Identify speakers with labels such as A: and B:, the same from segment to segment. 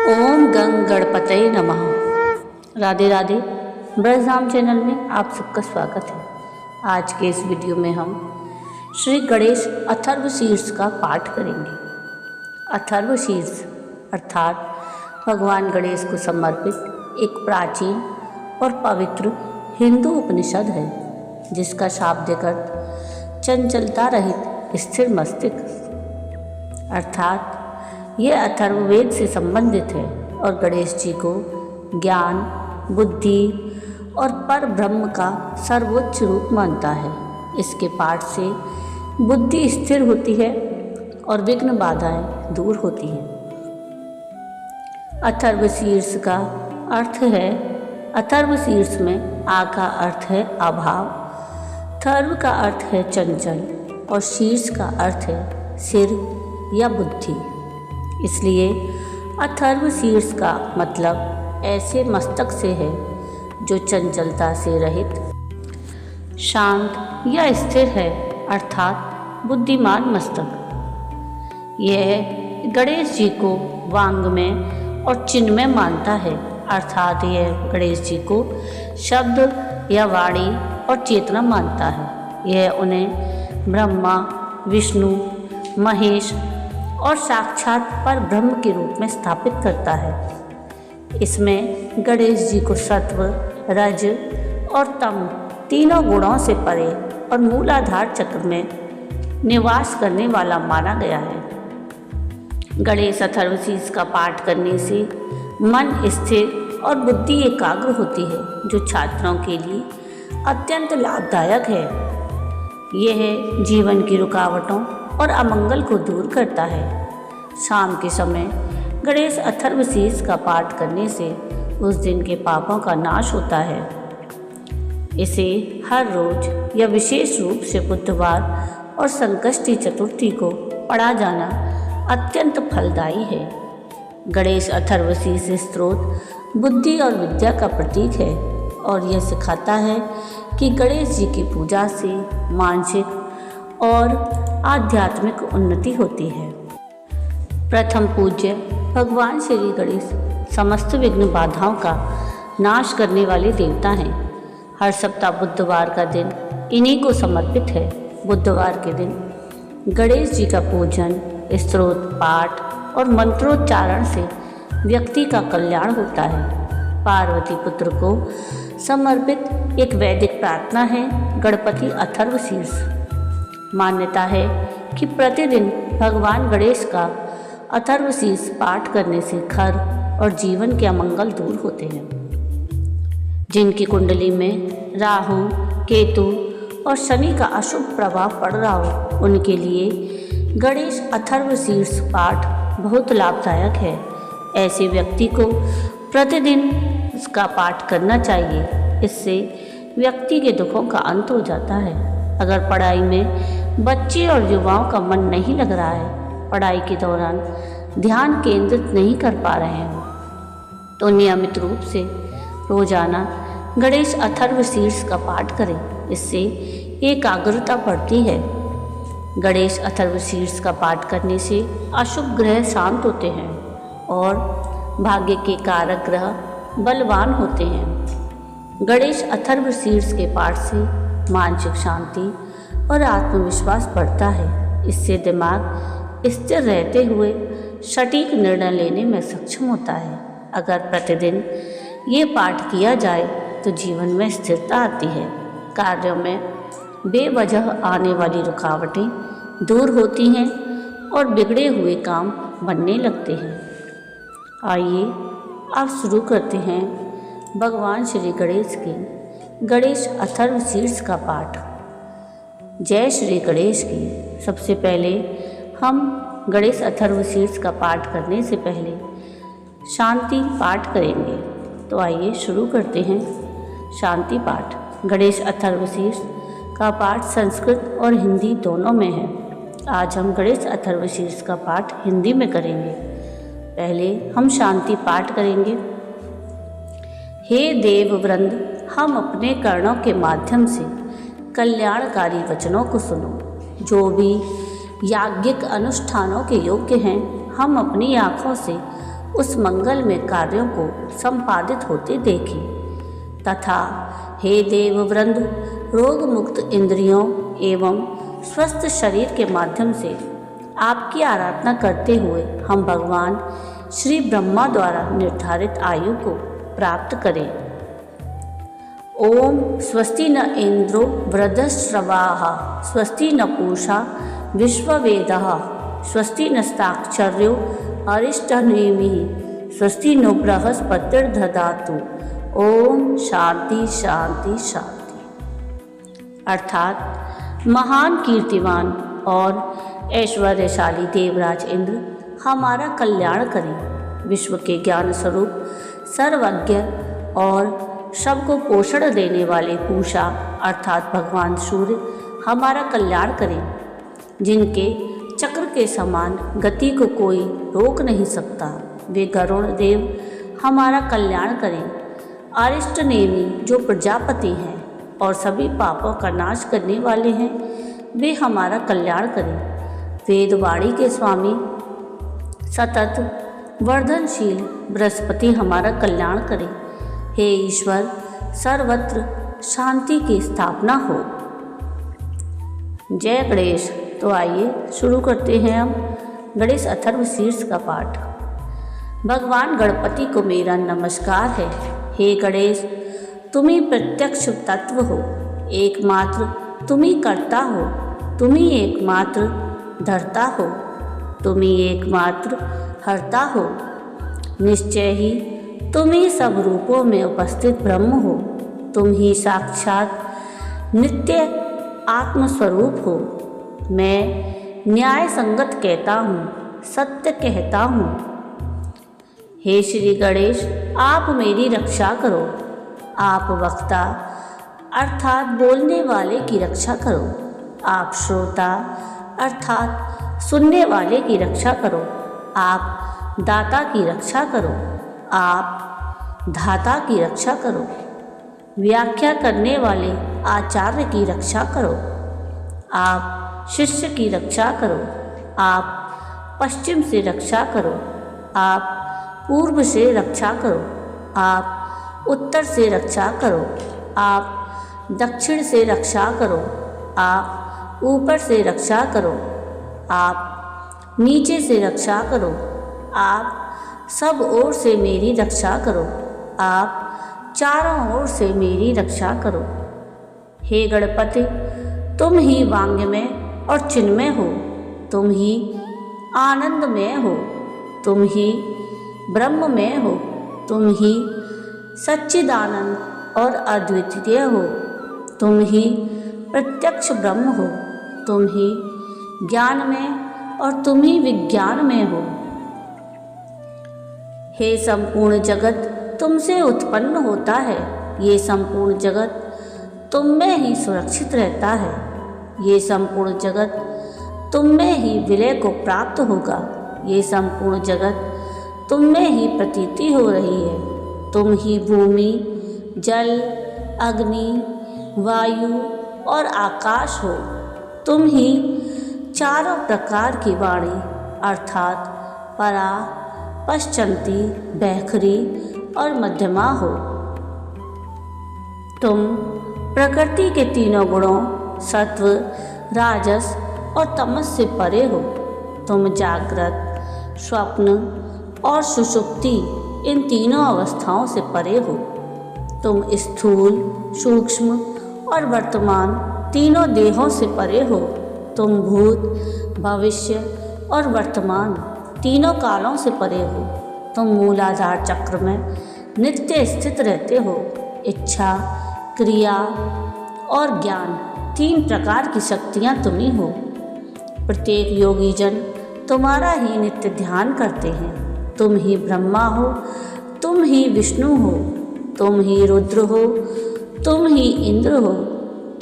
A: ओम गंग गणपतये नमः। राधे राधे। ब्रजधाम चैनल में आप सबका स्वागत है। आज के इस वीडियो में हम श्री गणेश अथर्वशीर्ष का पाठ करेंगे। अथर्वशीर्ष अर्थात भगवान गणेश को समर्पित एक प्राचीन और पवित्र हिंदू उपनिषद है, जिसका शाब्दिक अर्थ चंचलता रहित स्थिर मस्तिष्क अर्थात यह अथर्ववेद से संबंधित है और गणेश जी को ज्ञान, बुद्धि और पर ब्रह्म का सर्वोच्च रूप मानता है। इसके पाठ से बुद्धि स्थिर होती है और विघ्न बाधाएं दूर होती हैं। अथर्वशीर्ष का अर्थ है, अथर्वशीर्ष में आ का अर्थ है अभाव, थर्व का अर्थ है चंचल और शीर्ष का अर्थ है सिर या बुद्धि। इसलिए अथर्वशीर्ष का मतलब ऐसे मस्तक से है जो चंचलता से रहित, शांत या स्थिर है, अर्थात बुद्धिमान मस्तक। यह गणेश जी को वांग में और चिन्ह में मानता है, अर्थात यह गणेश जी को शब्द या वाणी और चेतना मानता है। यह उन्हें ब्रह्मा, विष्णु, महेश और साक्षात पर ब्रह्म के रूप में स्थापित करता है। इसमें गणेश जी को सत्व, रज और तम तीनों गुणों से परे और मूलाधार चक्र में निवास करने वाला माना गया है। गणेश अथर्वशीर्ष का पाठ करने से मन स्थिर और बुद्धि एकाग्र होती है, जो छात्रों के लिए अत्यंत लाभदायक है। यह जीवन की रुकावटों और अमंगल को दूर करता है। शाम के समय गणेश अथर्वशीर्ष का पाठ करने से उस दिन के पापों का नाश होता है। इसे हर रोज या विशेष रूप से बुधवार और संकष्टी चतुर्थी को पढ़ा जाना अत्यंत फलदायी है। गणेश अथर्वशीर्ष स्तोत्र बुद्धि और विद्या का प्रतीक है और यह सिखाता है कि गणेश जी की पूजा से मानसिक और आध्यात्मिक उन्नति होती है। प्रथम पूज्य भगवान श्री गणेश समस्त विघ्न बाधाओं का नाश करने वाले देवता हैं। हर सप्ताह बुधवार का दिन इन्हीं को समर्पित है। बुधवार के दिन गणेश जी का पूजन, स्तोत्र पाठ और मंत्रोच्चारण से व्यक्ति का कल्याण होता है। पार्वती पुत्र को समर्पित एक वैदिक प्रार्थना है गणपति अथर्वशीर्ष। मान्यता है कि प्रतिदिन भगवान गणेश का अथर्वशीर्ष पाठ करने से घर और जीवन के अमंगल दूर होते हैं। जिनकी कुंडली में राहु, केतु और शनि का अशुभ प्रभाव पड़ रहा हो, उनके लिए गणेश अथर्वशीर्ष पाठ बहुत लाभदायक है। ऐसे व्यक्ति को प्रतिदिन इसका पाठ करना चाहिए। इससे व्यक्ति के दुखों का अंत हो जाता है। अगर पढ़ाई में बच्चे और युवाओं का मन नहीं लग रहा है, पढ़ाई के दौरान ध्यान केंद्रित नहीं कर पा रहे हो, तो नियमित रूप से रोजाना गणेश अथर्वशीर्ष का पाठ करें। इससे एकाग्रता बढ़ती है। गणेश अथर्वशीर्ष का पाठ करने से अशुभ ग्रह शांत होते हैं और भाग्य के कारक ग्रह बलवान होते हैं। गणेश अथर्वशीर्ष के पाठ से मानसिक शांति और आत्मविश्वास बढ़ता है। इससे दिमाग स्थिर रहते हुए सटीक निर्णय लेने में सक्षम होता है। अगर प्रतिदिन ये पाठ किया जाए तो जीवन में स्थिरता आती है। कार्यों में बेवजह आने वाली रुकावटें दूर होती हैं और बिगड़े हुए काम बनने लगते हैं। आइए अब शुरू करते हैं भगवान श्री गणेश के गणेश अथर्वशीर्ष का पाठ। जय श्री गणेश की। सबसे पहले हम गणेश अथर्वशीर्ष का पाठ करने से पहले शांति पाठ करेंगे। तो आइए शुरू करते हैं शांति पाठ। गणेश अथर्वशीर्ष का पाठ संस्कृत और हिंदी दोनों में है। आज हम गणेश अथर्वशीर्ष का पाठ हिंदी में करेंगे। पहले हम शांति पाठ करेंगे। हे देववृंद, हम अपने कर्णों के माध्यम से कल्याणकारी वचनों को सुनो। जो भी याज्ञिक अनुष्ठानों के योग्य हैं, हम अपनी आँखों से उस मंगलमय कार्यों को संपादित होते देखे तथा हे देव वृंद, रोग मुक्त इंद्रियों एवं स्वस्थ शरीर के माध्यम से आपकी आराधना करते हुए हम भगवान श्री ब्रह्मा द्वारा निर्धारित आयु को प्राप्त करें। ओम स्वस्ति न इंद्रो वृद्धश्रवाः स्वस्ति न पूषा विश्ववेदः स्वस्ति नस्ताक्षर्यो अरिष्टनेमिः स्वस्ति नो बृहस्पतिर्दधातु। ओम शांति शांति शांति। अर्थात महान कीर्तिवान और ऐश्वर्यशाली देवराज इंद्र हमारा कल्याण करें। विश्व के ज्ञान स्वरूप सर्वज्ञ और सबको पोषण देने वाले पूषा अर्थात भगवान सूर्य हमारा कल्याण करें, जिनके चक्र के समान गति को कोई रोक नहीं सकता। वे गरुड़ देव हमारा कल्याण करें। अरिष्टनेमी जो प्रजापति हैं और सभी पापों का नाश करने वाले हैं, वे हमारा कल्याण करें। वेदवाणी के स्वामी सतत वर्धनशील बृहस्पति हमारा कल्याण करें। हे ईश्वर, सर्वत्र शांति की स्थापना हो। जय गणेश। तो आइए शुरू करते हैं हम गणेश अथर्व शीर्ष का पाठ। भगवान गणपति को मेरा नमस्कार है। हे गणेश, तुम ही प्रत्यक्ष तत्व हो, एकमात्र तुम ही करता हो, तुम ही एकमात्र धरता हो, तुम ही एकमात्र हरता हो। निश्चय ही तुम ही सब रूपों में उपस्थित ब्रह्म हो, तुम ही साक्षात नित्य आत्मस्वरूप हो। मैं न्याय संगत कहता हूँ, सत्य कहता हूँ। हे श्री गणेश, आप मेरी रक्षा करो। आप वक्ता अर्थात बोलने वाले की रक्षा करो। आप श्रोता अर्थात सुनने वाले की रक्षा करो। आप दाता की रक्षा करो। आप धाता की रक्षा करो। व्याख्या करने वाले आचार्य की रक्षा करो। आप शिष्य की रक्षा करो। आप पश्चिम से रक्षा करो। आप पूर्व से रक्षा करो। आप उत्तर से रक्षा करो। आप दक्षिण से रक्षा करो। आप ऊपर से रक्षा करो। आप नीचे से रक्षा करो। आप सब ओर से मेरी रक्षा करो। आप चारों ओर से मेरी रक्षा करो। हे गणपति, तुम ही वांग्मय और चिन्मय हो, तुम ही आनंदमय हो, तुम ही ब्रह्ममय हो, तुम ही सच्चिदानंद और अद्वितीय हो, तुम ही प्रत्यक्ष ब्रह्म हो, तुम ही ज्ञानमय और तुम ही विज्ञानमय हो। हे संपूर्ण जगत तुमसे उत्पन्न होता है। ये संपूर्ण जगत तुम में ही सुरक्षित रहता है। ये संपूर्ण जगत तुम में ही विलय को प्राप्त होगा। ये संपूर्ण जगत तुम में ही प्रतीति हो रही है। तुम ही भूमि, जल, अग्नि, वायु और आकाश हो। तुम ही चारों प्रकार की वाणी अर्थात परा, पश्चंती, बैखरी और मध्यमा हो। तुम प्रकृति के तीनों गुणों सत्व, राजस और तमस से परे हो। तुम जागृत, स्वप्न और सुषुप्ति इन तीनों अवस्थाओं से परे हो। तुम स्थूल, सूक्ष्म और वर्तमान तीनों देहों से परे हो। तुम भूत, भविष्य और वर्तमान तीनों कालों से परे हो। तुम मूलाधार चक्र में नित्य स्थित रहते हो। इच्छा, क्रिया और ज्ञान तीन प्रकार की शक्तियाँ तुम ही हो। प्रत्येक योगी जन तुम्हारा ही नित्य ध्यान करते हैं। तुम ही ब्रह्मा हो, तुम ही विष्णु हो, तुम ही रुद्र हो, तुम ही इंद्र हो,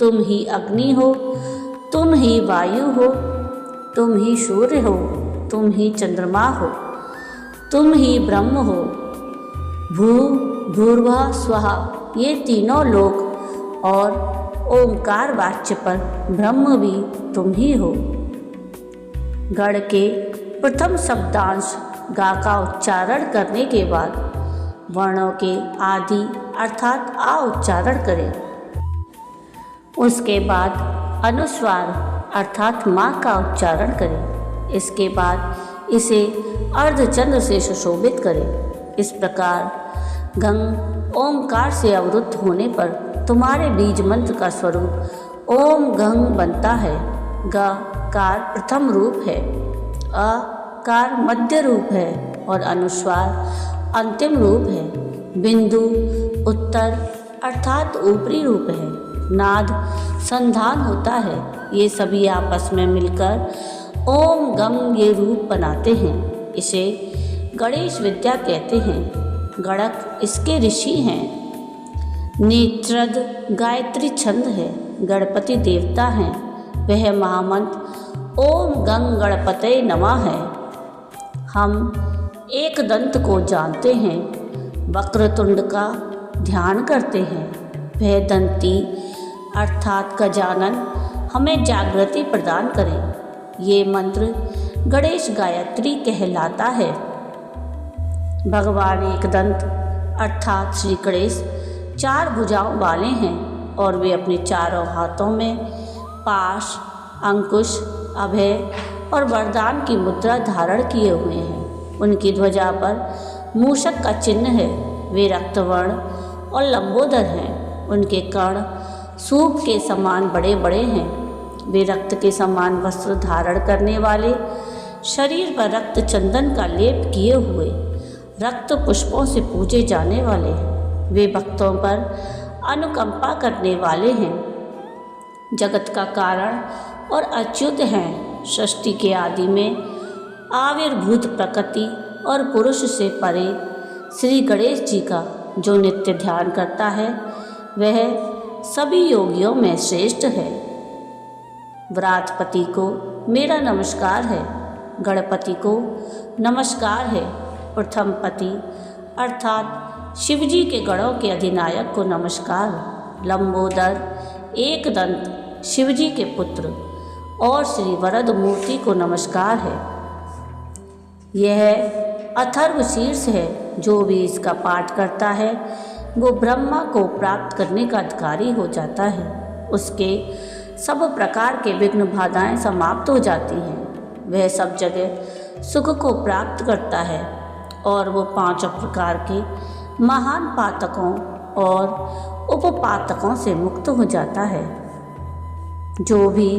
A: तुम ही अग्नि हो, तुम ही वायु हो, तुम ही सूर्य हो, तुम ही चंद्रमा हो, तुम ही ब्रह्म हो। भू, भूर्भुवः स्वः ये तीनों लोक और ओंकार वाच्य पर ब्रह्म भी तुम ही हो। गण के प्रथम शब्दांश गा का उच्चारण करने के बाद वर्णों के आदि अर्थात आ उच्चारण करें। उसके बाद अनुस्वार अर्थात माँ का उच्चारण करें। इसके बाद इसे अर्धचंद्र से सुशोभित करें। इस प्रकार गंग ओमकार से अवरुद्ध होने पर तुम्हारे बीज मंत्र का स्वरूप ओम गंग बनता है। ग कार प्रथम रूप है, अ कार मध्य रूप है और अनुस्वार अंतिम रूप है। बिंदु उत्तर अर्थात ऊपरी रूप है। नाद संधान होता है। ये सभी आपस में मिलकर ओम गम ये रूप बनाते हैं। इसे गणेश विद्या कहते हैं। गणक इसके ऋषि हैं। नेत्रद गायत्री छंद है। गणपति देवता हैं। वह महामंत्र ओम गंग गणपतये नमः है। हम एक दंत को जानते हैं, वक्रतुंड का ध्यान करते हैं। वह दंती अर्थात गजानन हमें जागृति प्रदान करें। ये मंत्र गणेश गायत्री कहलाता है। भगवान एक दंत अर्थात श्री गणेश 4 भुजाओं वाले हैं और वे अपने चारों हाथों में पाश, अंकुश, अभय और वरदान की मुद्रा धारण किए हुए हैं। उनकी ध्वजा पर मूषक का चिन्ह है। वे रक्तवर्ण और लंबोदर हैं। उनके कर्ण सूप के समान बड़े बड़े हैं। वे रक्त के समान वस्त्र धारण करने वाले, शरीर पर रक्त चंदन का लेप किए हुए, रक्त पुष्पों से पूजे जाने वाले हैं। वे भक्तों पर अनुकंपा करने वाले हैं। जगत का कारण और अच्युत हैं। सृष्टि के आदि में आविर्भूत प्रकृति और पुरुष से परे श्री गणेश जी का जो नित्य ध्यान करता है वह सभी योगियों में श्रेष्ठ है। व्रातपति को मेरा नमस्कार है। गणपति को नमस्कार है। प्रथम पति अर्थात शिवजी के गणों के अधिनायक को नमस्कार। लंबोदर एक दंत शिवजी के पुत्र और श्री वरद मूर्ति को नमस्कार है। यह अथर्वशीर्ष है। जो भी इसका पाठ करता है वो ब्रह्मा को प्राप्त करने का अधिकारी हो जाता है। उसके सब प्रकार के विघ्न बाधाएं समाप्त हो जाती हैं। वह सब जगह सुख को प्राप्त करता है और वो 5 प्रकार के महान पातकों और उपपातकों से मुक्त हो जाता है। जो भी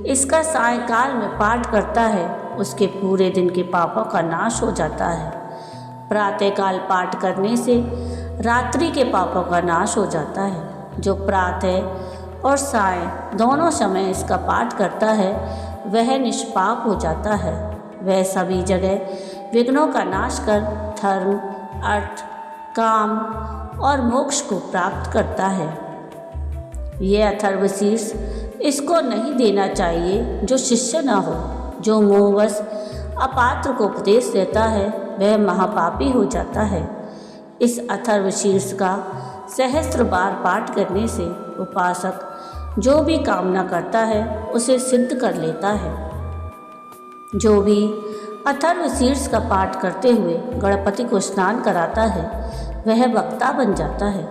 A: इसका सायंकाल में पाठ करता है उसके पूरे दिन के पापों का नाश हो जाता है। प्रातःकाल पाठ करने से रात्रि के पापों का नाश हो जाता है। जो प्रातः और साय दोनों समय इसका पाठ करता है वह निष्पाप हो जाता है। वह सभी जगह विघ्नों का नाश कर धर्म, अर्थ, काम और मोक्ष को प्राप्त करता है। यह अथर्वशीर्ष इसको नहीं देना चाहिए जो शिष्य न हो। जो मोहवश अपात्र को उपदेश देता है वह महापापी हो जाता है। इस अथर्वशीर्ष का सहस्त्र बार पाठ करने से उपासक जो भी कामना करता है उसे सिद्ध कर लेता है। जो भी अथर्वशीर्ष का पाठ करते हुए गणपति को स्नान कराता है वह वक्ता बन जाता है।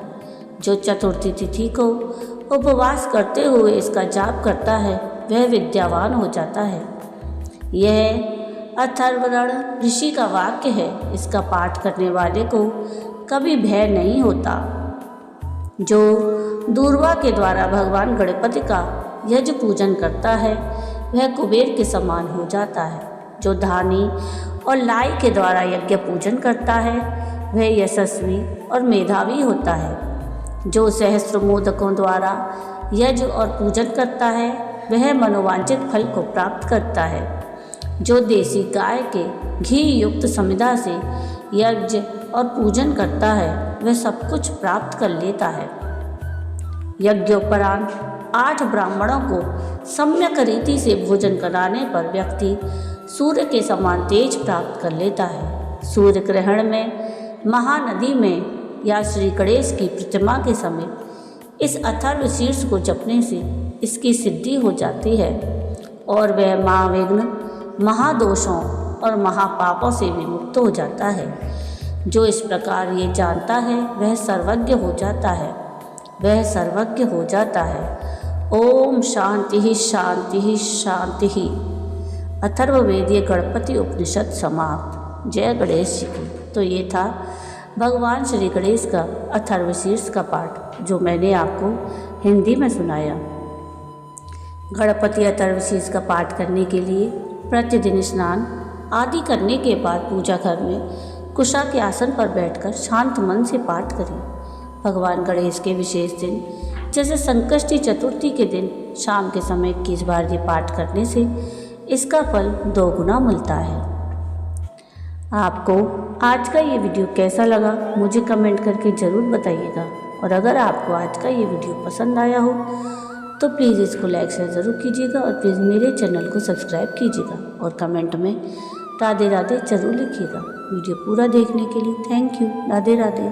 A: जो चतुर्थी तिथि को उपवास करते हुए इसका जाप करता है वह विद्यावान हो जाता है। यह अथर्वण ऋषि का वाक्य है। इसका पाठ करने वाले को कभी भय नहीं होता। जो दूर्वा के द्वारा भगवान गणपति का यज्ञ पूजन करता है वह कुबेर के समान हो जाता है। जो धानी और लाई के द्वारा यज्ञ पूजन करता है वह यशस्वी और मेधावी होता है। जो सहस्त्र मोदकों द्वारा यज्ञ और पूजन करता है वह मनोवांछित फल को प्राप्त करता है। जो देसी गाय के घी युक्त समिधा से यज्ञ और पूजन करता है वह सब कुछ प्राप्त कर लेता है। यज्ञोपरांत 8 ब्राह्मणों को सम्यक रीति से भोजन कराने पर व्यक्ति सूर्य के समान तेज प्राप्त कर लेता है। सूर्य ग्रहण में, महानदी में या श्री गणेश की प्रतिमा के समीप इस अथर्वशीर्ष को जपने से इसकी सिद्धि हो जाती है और वह महाविघ्न, महादोषों और महापापों से भी मुक्त हो जाता है। जो इस प्रकार ये जानता है वह सर्वज्ञ हो जाता है, वह सर्वज्ञ हो जाता है। ओम शांति ही शांति ही शांति ही। अथर्ववेदीय गणपति उपनिषद समाप्त। जय गणेश जी की। तो ये था भगवान श्री गणेश का अथर्वशीर्ष का पाठ जो मैंने आपको हिंदी में सुनाया। गणपति अथर्वशीर्ष का पाठ करने के लिए प्रतिदिन स्नान आदि करने के बाद पूजा घर में कुशा के आसन पर बैठकर शांत मन से पाठ करें। भगवान गणेश के विशेष दिन जैसे संकष्टी चतुर्थी के दिन शाम के समय 21 बार ये पाठ करने से इसका फल 2 गुना मिलता है। आपको आज का ये वीडियो कैसा लगा मुझे कमेंट करके ज़रूर बताइएगा। और अगर आपको आज का ये वीडियो पसंद आया हो तो प्लीज़ इसको लाइक शेयर ज़रूर कीजिएगा और प्लीज़ मेरे चैनल को सब्सक्राइब कीजिएगा और कमेंट में राधे राधे ज़रूर लिखिएगा। वीडियो पूरा देखने के लिए थैंक यू। राधे राधे।